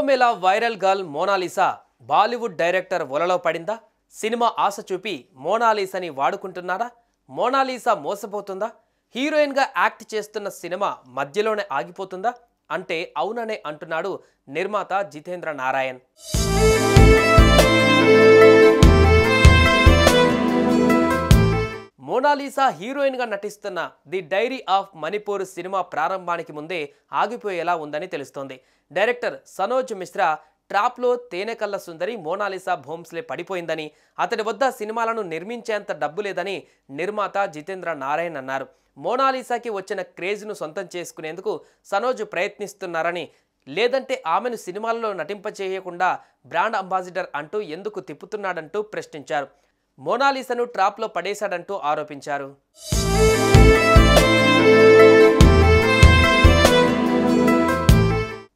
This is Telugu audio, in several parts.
Kumbh Mela viral girl Monalisa Bollywood director వలలో పడిందా? సినిమా ఆశ చూపి మోనాలిసాని వాడుకుంటున్నారా? మోనాలిసా మోసపోతుందా? హీరోయిన్ గా యాక్ట్ చేస్తున్న సినిమా మధ్యలోనే ఆగిపోతుందా అంటే అవుననే అంటున్నాడు నిర్మాత జితేంద్ర నారాయణ్. మోనాలిసా హీరోయిన్ గా నటిస్తున్న the diary of Manipur cinema ప్రారంభానికి ముందే ఆగిపోయేలా ఉందని తెలుస్తోంది. డైరెక్టర్ సనోజ్ మిశ్రా ట్రాప్లో తేనెకల్ల సుందరి మోనాలిసా భోమ్స్లే పడిపోయిందని, అతడి వద్ద సినిమాలను నిర్మించేంత డబ్బు లేదని నిర్మాత జితేంద్ర నారాయణ్ అన్నారు. మోనాలిసాకి వచ్చిన క్రేజ్ను సొంతం చేసుకునేందుకు సనోజ్ ప్రయత్నిస్తున్నారని, లేదంటే ఆమెను సినిమాల్లో నటింపచేయకుండా బ్రాండ్ అంబాసిడర్ అంటూ ఎందుకు తిప్పుతున్నాడంటూ ప్రశ్నించారు. మోనాలిసాను ట్రాప్లో పడేశాడంటూ ఆరోపించారు.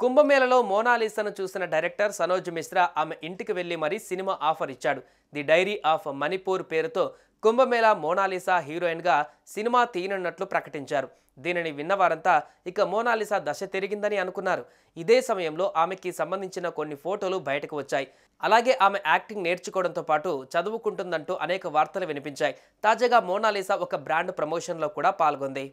కుంభమేళలో మోనాలిసాను చూసిన డైరెక్టర్ సనోజ్ మిశ్రా ఆమె ఇంటికి వెళ్లి మరీ సినిమా ఆఫర్ ఇచ్చాడు. ది డైరీ ఆఫ్ మణిపూర్ పేరుతో కుంభమేళా మోనాలిసా హీరోయిన్ గా సినిమా తీయనున్నట్లు ప్రకటించారు. దీనిని విన్నవారంతా ఇక మోనాలిసా దశ తిరిగిందని అనుకున్నారు. ఇదే సమయంలో ఆమెకి సంబంధించిన కొన్ని ఫోటోలు బయటకు వచ్చాయి. అలాగే ఆమె యాక్టింగ్ నేర్చుకోవడంతో పాటు చదువుకుంటుందంటూ అనేక వార్తలు వినిపించాయి. తాజాగా మోనాలిసా ఒక బ్రాండ్ ప్రమోషన్లో కూడా పాల్గొంది.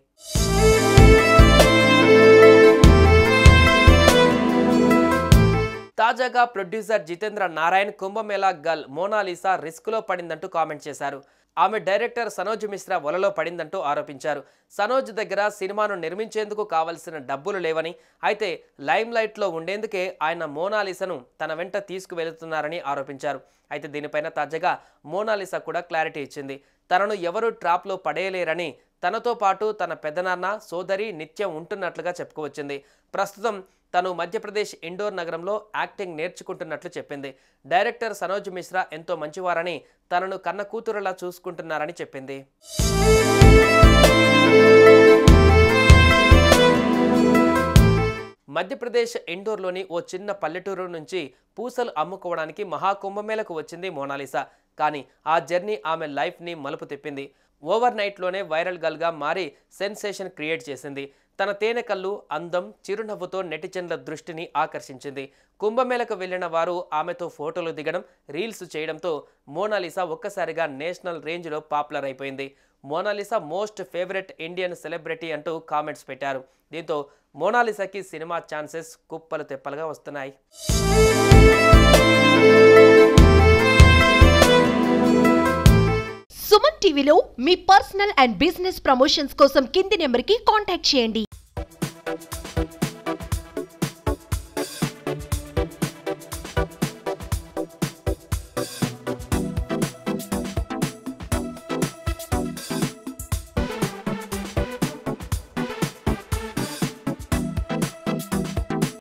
తాజాగా ప్రొడ్యూసర్ జితేంద్ర నారాయణ్ కుంభమేళా గర్ల్ మోనాలిసా రిస్క్లో పడిందంటూ కామెంట్ చేశారు. ఆమె డైరెక్టర్ సనోజ్ మిశ్రా వలలో పడిందంటూ ఆరోపించారు. సనోజ్ దగ్గర సినిమాను నిర్మించేందుకు కావలసిన డబ్బులు లేవని, అయితే లైమ్ లైట్లో ఉండేందుకే ఆయన మోనాలిసాను తన వెంట తీసుకువెళుతున్నారని ఆరోపించారు. అయితే దీనిపైన తాజాగా మోనాలిసా కూడా క్లారిటీ ఇచ్చింది. తనను ఎవరూ ట్రాప్లో పడేయలేరని, తనతో పాటు తన పెదనాన్న సోదరి నిత్యం ఉంటున్నట్లుగా చెప్పుకొచ్చింది. ప్రస్తుతం తను మధ్యప్రదేశ్ ఇండోర్ నగరంలో యాక్టింగ్ నేర్చుకుంటున్నట్లు చెప్పింది. డైరెక్టర్ సనోజ్ మిశ్రా ఎంతో మంచివారని, తనను కన్న కూతురులా చూసుకుంటున్నారని చెప్పింది. మధ్యప్రదేశ్ ఇండోర్లోని ఓ చిన్న పల్లెటూరు నుంచి పూసలు అమ్ముకోవడానికి మహాకుంభమేళకు వచ్చింది మోనాలిసా. కానీ ఆ జర్నీ ఆమె లైఫ్ని మలుపు తిప్పింది. ఓవర్ నైట్లోనే వైరల్ గర్ల్గా మారి సెన్సేషన్ క్రియేట్ చేసింది. తన తేనెకల్లు, అందం, చిరునవ్వుతో నెటిజన్ల దృష్టిని ఆకర్షించింది. కుంభమేళకు వెళ్లిన వారు ఆమెతో ఫోటోలు దిగడం, రీల్స్ చేయడంతో మోనాలిసా ఒక్కసారిగా నేషనల్ రేంజ్లో పాపులర్ అయిపోయింది. Monalisa most favourite Indian celebrity అంటూ కామెంట్స్ పెట్టారు. దీంతో మోనాలిసాకి సినిమా ఛాన్సెస్ కుప్పలు తెప్పలుగా వస్తున్నాయి. సుమన్ టీవీలో మీ పర్సనల్ అండ్ బిజినెస్ ప్రమోషన్స్ కోసం కింది నెంబర్కి కాంటాక్ట్ చేయండి.